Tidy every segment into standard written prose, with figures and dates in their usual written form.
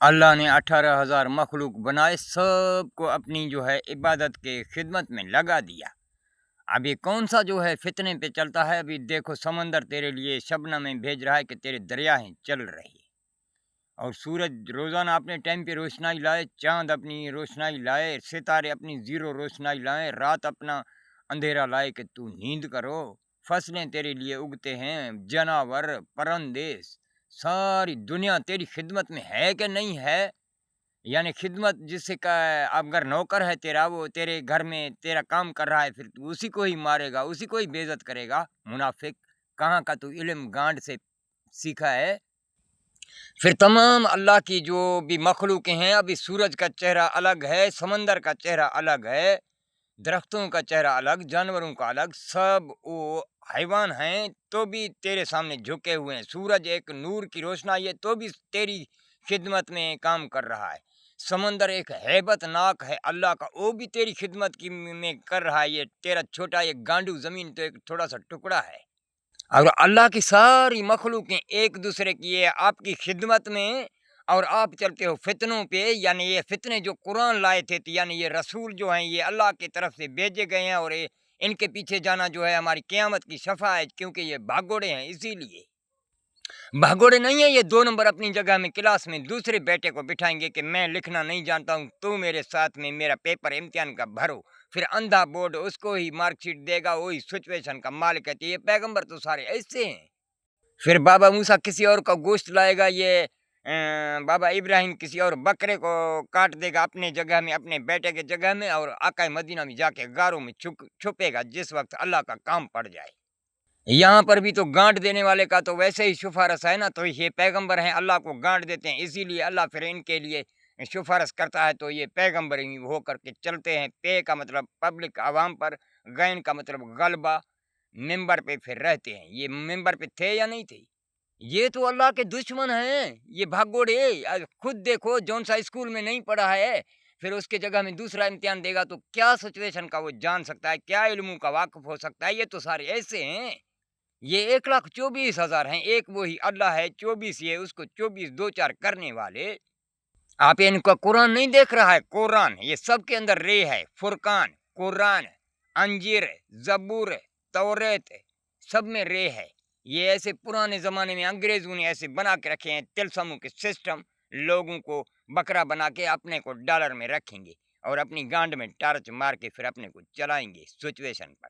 अल्लाह ने 18,000 मखलूक बनाए, सबको अपनी जो है इबादत के खिदमत में लगा दिया। अब ये कौन सा जो है फितने पे चलता है, अभी देखो समंदर तेरे लिए शबनम में भेज रहा है कि तेरे दरियाएं चल रही है, और सूरज रोज़ाना अपने टाइम पे रोशनाई लाए, चाँद अपनी रोशनाई लाए, सितारे अपनी ज़ीरो रोशनाई लाएँ, रात अपना अंधेरा लाए कि तू नींद करो। फसलें तेरे लिए उगते हैं, जानवर, परिंदे, सारी दुनिया तेरी खिदमत में है कि नहीं है? यानी खिदमत जिससे का अगर नौकर है तेरा, वो तेरे घर में तेरा काम कर रहा है, फिर तू उसी को ही मारेगा, उसी को ही बेइज़्ज़त करेगा। मुनाफ़िक, कहाँ का तू इल्म गांड से सीखा है? फिर तमाम अल्लाह की जो भी मखलूक़ें हैं, अभी सूरज का चेहरा अलग है, समंदर का चेहरा अलग है, दरख्तों का चेहरा अलग, जानवरों का अलग, सब वो हैवान हैं तो भी तेरे सामने झुके हुए हैं। सूरज एक नूर की रोशनाई है तो भी तेरी खिदमत में काम कर रहा है। समंदर एक हैबतनाक है अल्लाह का, वो भी तेरी खिदमत की में कर रहा है। ये तेरा छोटा ये गांडू ज़मीन तो एक थोड़ा-सा टुकड़ा है। और अल्लाह की सारी मखलूक़ें एक दूसरे की ये आपकी खिदमत में, और आप चलते हो फितनों पे। यानी ये फितने जो कुरान लाए थे, तो यानी ये रसूल जो हैं ये अल्लाह की तरफ से भेजे गए हैं, और ये इनके पीछे जाना जो है हमारी क़यामत की शफ़ा है, क्योंकि ये भागोड़े हैं। इसीलिए भगोड़े नहीं है ये, 2 नंबर अपनी जगह में क्लास में दूसरे बेटे को बिठाएंगे कि मैं लिखना नहीं जानता हूँ, तू मेरे साथ में मेरा पेपर इम्तिहान का भरो। फिर अंधा बोर्ड उसको ही मार्कशीट देगा, वही सिचुएशन का मालिक है। ये पैगंबर तो सारे ऐसे हैं। फिर बाबा मूसा किसी और का गोश्त लाएगा, ये बाबा इब्राहिम किसी और बकरे को काट देगा अपने जगह में, अपने बेटे के जगह में, और आका मदीना में जाके गारों में छुपेगा जिस वक्त अल्लाह का काम पड़ जाए। यहाँ पर भी तो गांठ देने वाले का तो वैसे ही सिफारिश है ना, तो ये पैगंबर हैं अल्लाह को गांठ देते हैं, इसीलिए अल्लाह फिर इनके लिए सिफारिश करता है, तो ये पैगंबर ही होकर के चलते हैं। पे का मतलब पब्लिक आवाम पर, गैन का मतलब गलबा, मिंबर पे फिर रहते हैं। ये मिंबर पे थे या नहीं थे? ये तो अल्लाह के दुश्मन हैं, ये भागोड़े। खुद देखो जौन सा स्कूल में नहीं पढ़ा है, फिर उसके जगह में दूसरा इम्तिहान देगा तो क्या सिचुएशन का वो जान सकता है, क्या इल्मों का वाकिफ हो सकता है? ये तो सारे ऐसे हैं। ये 1,24,000 हैं, एक वही अल्लाह है, 24 ये उसको 24 2-4 करने वाले। आप इनका कुरान नहीं देख रहा है? कुरान ये सब के अंदर रे है, फुरकान, कुरान, अंजीर, ज़बूर, तौरेत, सब में रे है। ये ऐसे पुराने ज़माने में अंग्रेज़ों ने ऐसे बना के रखे हैं तिलस्मों के सिस्टम, लोगों को बकरा बना के अपने को डॉलर में रखेंगे, और अपनी गांड में टार्च मार के फिर अपने को चलाएँगे सिचुएशन पर।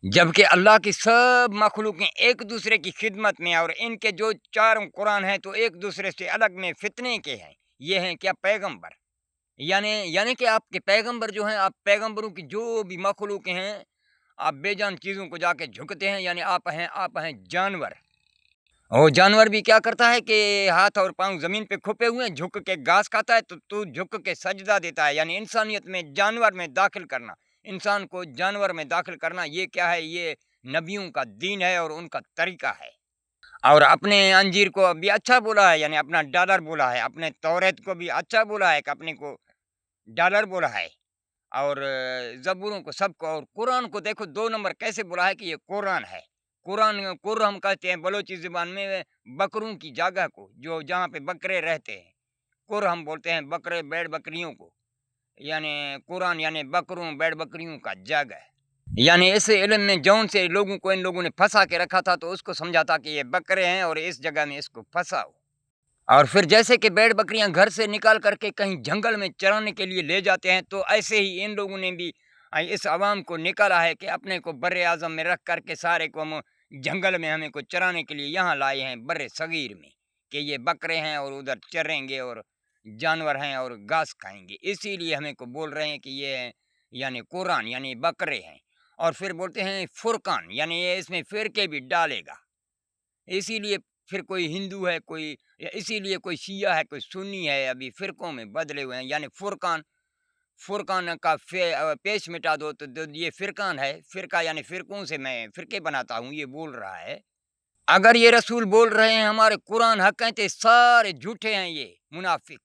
जबकि अल्लाह की सब मखलूक़ें एक दूसरे की खिदमत में, और इनके जो चारों कुरान हैं तो एक दूसरे से अलग में फितने के हैं। ये हैं क्या पैगंबर, यानी यानी कि आपके पैगंबर जो हैं, आप पैगंबरों की जो भी मखलूक़ें हैं, आप बेजान चीज़ों को जाके झुकते हैं, यानी आप हैं जानवर। और जानवर भी क्या करता है कि हाथ और पाँव ज़मीन पे खुपे हुए हैं, झुक के घास खाता है, तो तू झुक के सजदा देता है। यानी इंसानियत में जानवर में दाखिल करना, इंसान को जानवर में दाखिल करना, ये क्या है? ये नबियों का दीन है और उनका तरीका है। और अपने अंजीर को भी अच्छा बोला है, यानी अपना डॉलर बोला है, अपने तौरेत को भी अच्छा बोला है कि अपने को डॉलर बोला है, और ज़बूरों को सबको, और कुरान को देखो 2 नंबर कैसे बोला है कि ये कुरान है। कुरान कुर हम कहते हैं बलोची ज़ुबान में बकरों की जगह को, जो जहाँ पे बकरे रहते हैं। कुर हम बोलते हैं बकरे भेड़-बकरियों को, यानी कुरान यानी बकरों भेड़-बकरियों का जगह। यानी इस इल्म में जौन से लोगों को इन लोगों ने फँसा के रखा था, तो उसको समझा था कि ये बकरे हैं और इस जगह में इसको फँसाओ। और फिर जैसे कि भेड़-बकरियाँ घर से निकाल कर के कहीं जंगल में चराने के लिए ले जाते हैं, तो ऐसे ही इन लोगों ने भी इस अवाम को निकाला है कि अपने को बर्र-ए-आज़म में रख कर के सारे को हम जंगल में हमें को चराने के लिए यहाँ लाए हैं बर्र-ए-सग़ीर में, कि ये बकरे हैं और उधर चरेंगे और जानवर हैं और घास खाएँगे। इसीलिए हमें को बोल रहे हैं कि ये हैं यानी कुरान यानी बकरे हैं। और फिर बोलते हैं फुरकान, यानी ये इसमें फ़िरके भी डालेगा। इसीलिए फिर कोई हिंदू है, कोई या इसीलिए कोई शिया है, कोई सुन्नी है, अभी फ़िरकों में बदले हुए हैं। यानी फुरकान, फुरकान का पेश मिटा दो तो ये फ़िरकान है। फ़िरका यानी फ़िरकों से मैं फ़िरके बनाता हूँ, ये बोल रहा है। अगर ये रसूल बोल रहे हैं हमारे कुरान हक़ हैं, तो सारे झूठे हैं ये मुनाफ़िक।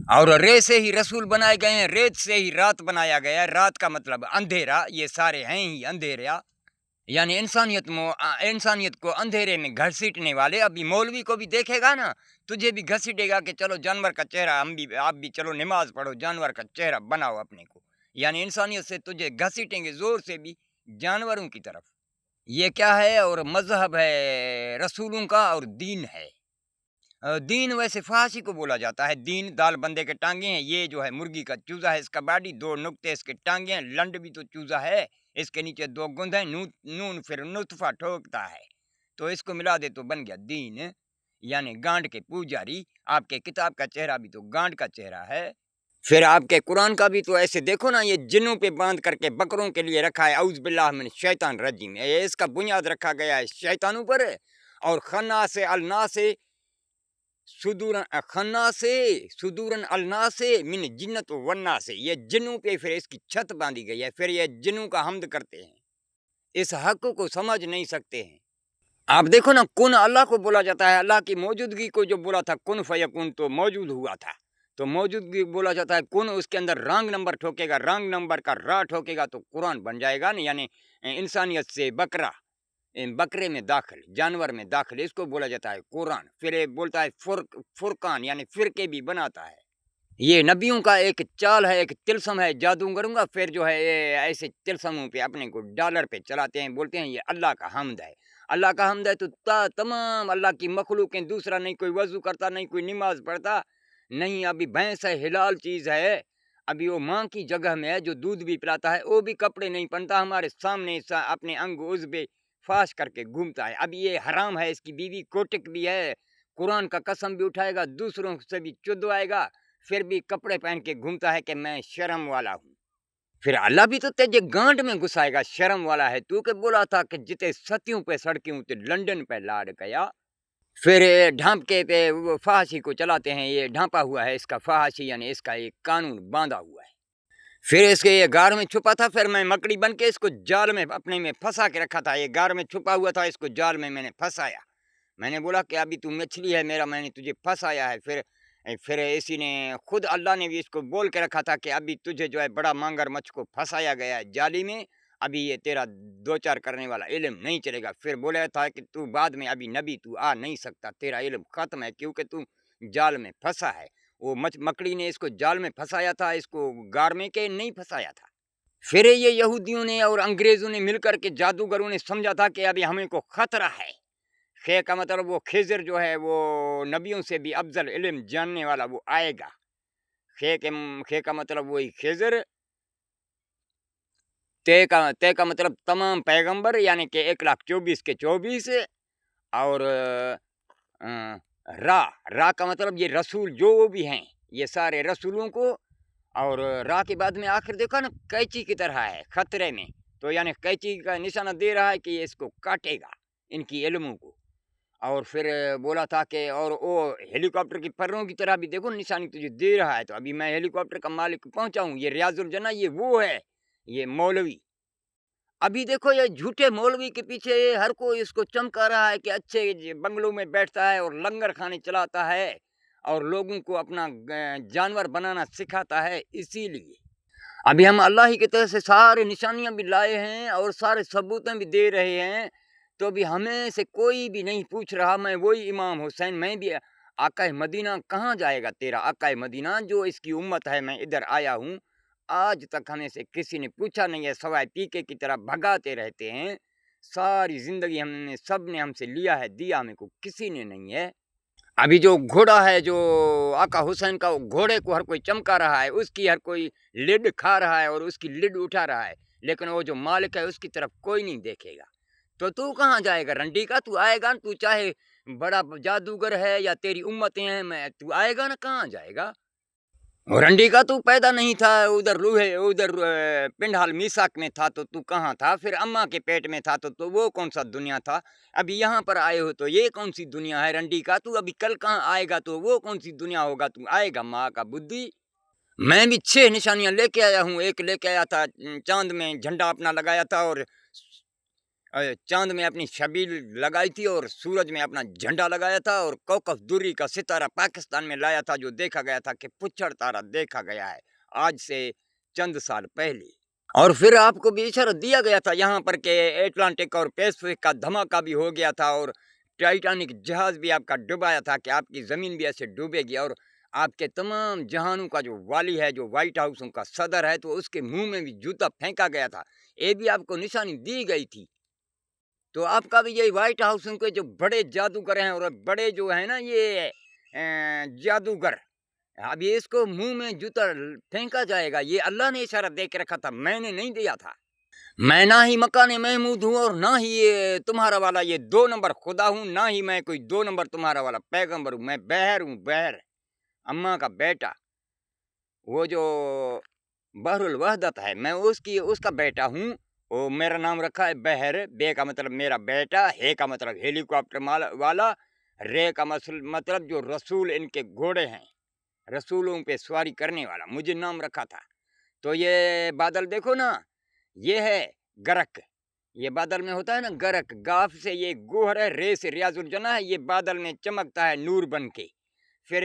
और रे से ही रसूल बनाए गए हैं, रेत से ही रात बनाया गया है। रात का मतलब अंधेरा, ये सारे हैं ही अंधेरा। यानी इंसानियत को अंधेरे में घसीटने वाले, अभी मौलवी को भी देखेगा ना, तुझे भी घसीटेगा कि चलो जानवर का चेहरा, आप भी चलो नमाज पढ़ो, जानवर का चेहरा बनाओ अपने को। यानी इंसानियत से तुझे घसीटेंगे ज़ोर से भी जानवरों की तरफ। ये क्या है? और मज़हब है रसूलों का और दीन है। दीन वैसे फांसी को बोला जाता है। दीन दाल बंदे के टांगे हैं, ये जो है मुर्गी का चूजा है, इसका बॉडी, 2 नुक्ते इसके टांगे हैं, लंड भी तो चूजा है, इसके नीचे 2 गुंद हैं, नून फिर नुतफा ठोकता है, तो इसको मिला दे तो बन गया दीन, यानी गांड के पुजारी। आपके किताब का चेहरा भी तो गांड का चेहरा है। फिर आपके कुरान का भी तो ऐसे देखो ना, ये जिन्नों पे बांध करके बकरों के लिए रखा है, औज़ बिल्लाह मिन शैतान रजीम, ये इसका बुनियाद रखा गया है शैतानों पर। और सुदूरन अलना से मिन जिन्नत वन्ना से, ये जिन्नों पे फिर इसकी छत बांधी गई है। फिर ये जिन्नों का हमद करते हैं, इस हक को समझ नहीं सकते हैं। आप देखो ना, कुन अल्लाह को बोला जाता है, अल्लाह की मौजूदगी को जो बोला था कुन फयकुन, तो मौजूद हुआ था, तो मौजूदगी बोला जाता है कुन, उसके अंदर रंग नंबर ठोकेगा, रंग नंबर का रा ठोकेगा तो कुरान बन जाएगा ना। यानी इंसानियत से बकरा, बकरे में दाखिल, जानवर में दाखिल, इसको बोला जाता है कुरान। फिर ये बोलता है फुरकान, यानी फिरके भी बनाता है। ये नबियों का एक चाल है, एक तिलस्म है, जादू करूंगा, फिर जो है ये ऐसे तिलस्मों पे अपने को डॉलर पे चलाते हैं, बोलते हैं ये अल्लाह का हमद है। अल्लाह का हमद है तो तमाम अल्लाह की मखलूकें, दूसरा नहीं कोई वजू करता, नहीं कोई नमाज पढ़ता, नहीं अभी भैंस है, हिलाल चीज़ है, अभी वो माँ की जगह में है, जो दूध भी पिलाता है, वो भी कपड़े नहीं पहनता, हमारे सामने अपने अंग उज़्बे फाश करके घूमता है। अब ये हराम है, इसकी बीवी कोटिक भी है, कुरान का कसम भी उठाएगा, दूसरों से भी चुदवाएगा, फिर भी कपड़े पहन के घूमता है कि मैं शर्म वाला हूँ। फिर अल्लाह भी तो तेजे गांड में घुसाएगा, शर्म वाला है तू, के बोला था कि जिते सतियों पे सड़कियों ते लंदन पे लाड़ गया। फिर ढांपके पे वो फांसी को चलाते हैं, ये ढांपा हुआ है इसका फांसी, यानी इसका एक कानून बांधा हुआ है। फिर इसके ये गार में छुपा था, फिर मैं मकड़ी बन के इसको जाल में अपने में फंसा के रखा था, ये गार में छुपा हुआ था, इसको जाल में मैंने फंसाया। मैंने बोला कि अभी तू मछली है मेरा, मैंने तुझे फंसाया है। फिर इसी ने खुद अल्लाह ने भी इसको बोल के रखा था कि अभी तुझे जो है बड़ा मांगर मच्छ को फंसाया गया है जाली में, अभी ये तेरा 2-4 करने वाला इल्म नहीं चलेगा। फिर बोला था कि तू बाद में अभी नबी तू आ नहीं सकता, तेरा इल्म ख़त्म है, क्योंकि तू जाल में फंसा है। वो मकड़ी ने इसको जाल में फंसाया था, इसको गार में के नहीं फंसाया था। फिर ये यहूदियों ने और अंग्रेज़ों ने मिलकर के, जादूगरों ने समझा था कि अभी हमें को ख़तरा है। खे का मतलब वो खिज़र जो है, वो नबियों से भी अफ़ज़ल इल्म जानने वाला वो आएगा। खे का मतलब वही खिज़र, ते का मतलब तमाम पैगंबर, यानी कि 1,24,000 के 24, और रा का मतलब ये रसूल जो भी हैं, ये सारे रसूलों को, और रा के बाद में आखिर देखा ना कैंची की तरह है खतरे में, तो यानी कैंची का निशाना दे रहा है कि ये इसको काटेगा, इनकी इल्मों को। और फिर बोला था कि और वो हेलीकॉप्टर की परों की तरह भी देखो निशानी तुझे दे रहा है, तो अभी मैं हेलीकॉप्टर का मालिक पहुंचा हूँ, ये रियाजुल जन्ना, ये वो है, ये मौलवी। अभी देखो ये झूठे मौलवी के पीछे हर कोई इसको चमका रहा है कि अच्छे बंगलों में बैठता है और लंगर खाने चलाता है और लोगों को अपना जानवर बनाना सिखाता है। इसीलिए अभी हम अल्लाह ही की तरफ से सारे निशानियां भी लाए हैं और सारे सबूतें भी दे रहे हैं, तो अभी हमें से कोई भी नहीं पूछ रहा। मैं वही इमाम हुसैन, मैं भी आका मदीना, कहाँ जाएगा तेरा आका मदीना, जो इसकी उम्मत है, मैं इधर आया हूँ। आज तक हमें से किसी ने पूछा नहीं है, सवाए पीके की तरह भगाते रहते हैं। सारी जिंदगी हमने, सब ने हमसे लिया है, दिया हमें को किसी ने नहीं है। अभी जो घोड़ा है, जो आका हुसैन का, वो घोड़े को हर कोई चमका रहा है, उसकी हर कोई लिड खा रहा है और उसकी लिड उठा रहा है, लेकिन वो जो मालिक है उसकी तरफ कोई नहीं देखेगा। तो तू कहाँ जाएगा रंडी का? तू आएगा ना, तू चाहे बड़ा जादूगर है या तेरी उम्मतें हैं, मैं तू आएगा ना, कहाँ जाएगा? रंडी का तू पैदा नहीं था, उधर पिंडाल मीसाक में था, तो तू कहाँ था? फिर अम्मा के पेट में था, तो वो कौन सा दुनिया था? अभी यहाँ पर आए हो तो ये कौन सी दुनिया है रंडी का? तू अभी कल कहाँ आएगा, तो वो कौन सी दुनिया होगा? तू आएगा माँ का बुद्धि। मैं भी 6 निशानियां लेके आया हूँ। एक लेके आया था, चांद में झंडा अपना लगाया था, और चांद में अपनी छबील लगाई थी, और सूरज में अपना झंडा लगाया था, और कौकब दुर्री का सितारा पाकिस्तान में लाया था, जो देखा गया था कि पुच्छर तारा देखा गया है आज से चंद साल पहले। اور پھر آپ کو بھی اشارہ دیا گیا تھا یہاں پر کہ اٹلانٹک اور پیسفک کا دھماکہ بھی ہو گیا تھا اور ٹائٹینک جہاز بھی آپ کا ڈبایا تھا کہ آپ کی زمین بھی ایسے ڈوبے گی، اور آپ کے تمام جہانوں کا جو والی ہے، جو وائٹ ہاؤسوں کا صدر ہے، تو اس کے منہ میں بھی جوتا پھینکا گیا تھا، یہ بھی آپ کو نشانی دی گئی تھی۔ تو آپ کا بھی یہی وائٹ ہاؤسوں کے جو بڑے جادوگر ہیں اور بڑے جو ہیں نا یہ جادوگر، اب یہ اس کو منہ میں جوتا پھینکا جائے گا، یہ اللہ نے اشارہ دے کے رکھا تھا، میں نے نہیں دیا تھا۔ میں نہ ہی مکان محمود ہوں اور نہ ہی یہ تمہارا والا یہ 2 نمبر خدا ہوں، نہ ہی میں کوئی 2 نمبر تمہارا والا پیغمبر ہوں، میں بحر ہوں، بحر، اماں کا بیٹا، وہ جو بحر الوحدت ہے، میں اس کا بیٹا ہوں، وہ میرا نام رکھا ہے بحر، بے کا مطلب میرا بیٹا، ہے کا مطلب ہیلی کاپٹر والا، رے کا مطلب جو رسول ان کے گھوڑے ہیں، رسولوں پہ سواری کرنے والا، مجھے نام رکھا تھا۔ تو یہ بادل دیکھو نا، یہ ہے گرک، یہ بادل میں ہوتا ہے نا گرک، گاف سے یہ گوہر ہے، رے سے ریاض الجنہ ہے، یہ بادل میں چمکتا ہے نور بن کے، پھر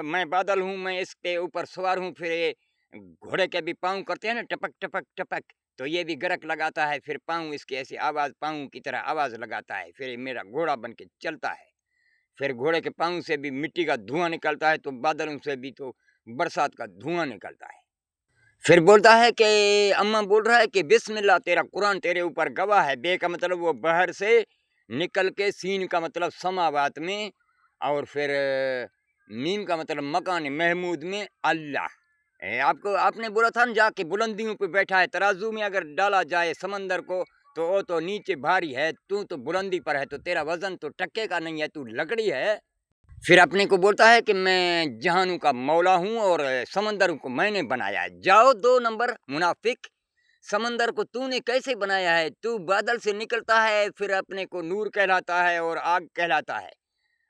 میں بادل ہوں، میں اس پہ اوپر سوار ہوں، پھر گھوڑے کے بھی پاؤں کرتے ہیں نا ٹپک ٹپک ٹپک، تو یہ بھی گرک لگاتا ہے، پھر پاؤں اس کی ایسی آواز، پاؤں کی طرح آواز لگاتا ہے، پھر میرا گھوڑا بن کے چلتا ہے، پھر گھوڑے کے پاؤں سے بھی مٹی کا دھواں نکلتا ہے، تو بادلوں سے بھی تو برسات کا دھواں نکلتا ہے۔ پھر بولتا ہے کہ اماں بول رہا ہے کہ بسم اللہ، تیرا قرآن تیرے اوپر گواہ ہے، بے کا مطلب وہ بحر سے نکل کے، سین کا مطلب سماوات میں، اور پھر میم کا مطلب مکان محمود میں اللہ۔ آپ نے بولا تھا نا جا کے بلندیوں پہ بیٹھا ہے، ترازو میں اگر ڈالا جائے سمندر کو تو وہ تو نیچے بھاری ہے، تو بلندی پر ہے، تو تیرا وزن تو ٹکے کا نہیں ہے، تو لکڑی ہے۔ پھر اپنے کو بولتا ہے کہ میں جہانوں کا مولا ہوں اور سمندروں کو میں نے بنایا ہے۔ جاؤ 2 نمبر منافق، سمندر کو تو نے کیسے بنایا ہے؟ تو بادل سے نکلتا ہے، پھر اپنے کو نور کہلاتا ہے اور آگ کہلاتا ہے۔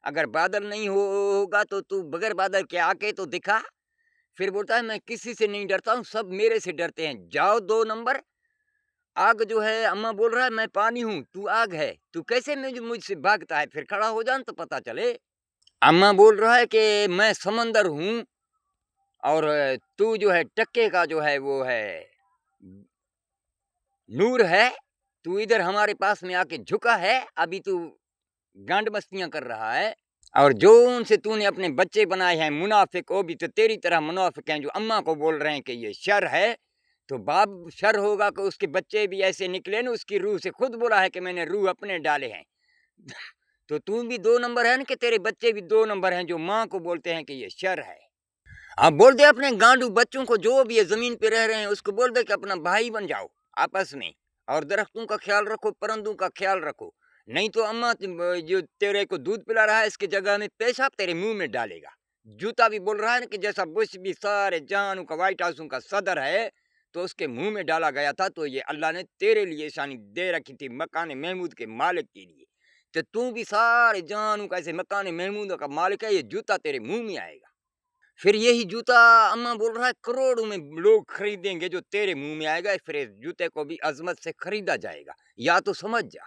اگر بادل نہیں ہوگا تو بغیر بادل کے آ کے تو دکھا۔ پھر بولتا ہے میں کسی سے نہیں ڈرتا ہوں، سب میرے سے ڈرتے ہیں۔ جاؤ 2 نمبر، آگ جو ہے، اماں بول رہا ہے میں پانی ہوں، تو آگ ہے، تو کیسے مجھ سے بھاگتا ہے؟ پھر کھڑا ہو جان تو پتا چلے۔ اماں بول رہا ہے کہ میں سمندر ہوں اور تو جو ہے ٹکے کا جو ہے وہ ہے نور ہے، تو ادھر ہمارے پاس میں آ کے جھکا ہے، ابھی تو گانڈ مستیاں کر رہا ہے، اور جو ان سے تو نے اپنے بچے بنائے ہیں منافق، وہ بھی تو تیری طرح منافق ہیں، جو اماں کو بول رہے ہیں کہ یہ شر ہے، تو باپ شر ہوگا کہ اس کے بچے بھی ایسے نکلے نا، اس کی روح سے، خود بولا ہے کہ میں نے روح اپنے ڈالے ہیں۔ تو بھی 2 نمبر ہے نا، کہ تیرے بچے بھی 2 نمبر ہیں، جو ماں کو بولتے ہیں کہ یہ شر ہے۔ اب بول دے اپنے گانڈو بچوں کو، جو بھی زمین پہ رہ رہے ہیں، اس کو بول دے کہ اپنا بھائی بن جاؤ آپس میں، اور درختوں کا خیال رکھو، پرندوں کا خیال رکھو، نہیں تو اماں جو تیرے کو دودھ پلا رہا ہے، اس کی جگہ میں پیشاب تیرے منہ میں ڈالے گا۔ جوتا بھی بول رہا ہے نا کہ جیسا بش بھی سارے جہانوں کا وائٹ ہاؤسوں کا صدر ہے، تو اس کے منہ میں ڈالا گیا تھا، تو یہ اللہ نے تیرے لیے شانی دے رکھی تھی، مکان محمود کے مالک کے لیے، تو بھی سارے جہانوں کا ایسے مکان محمود کا مالک ہے، یہ جوتا تیرے منہ میں آئے گا۔ پھر یہی جوتا اماں بول رہا ہے کروڑوں میں لوگ خریدیں گے، جو تیرے منہ میں آئے گا، پھر اس جوتے کو بھی عظمت سے خریدا جائے گا، یا تو سمجھ جا۔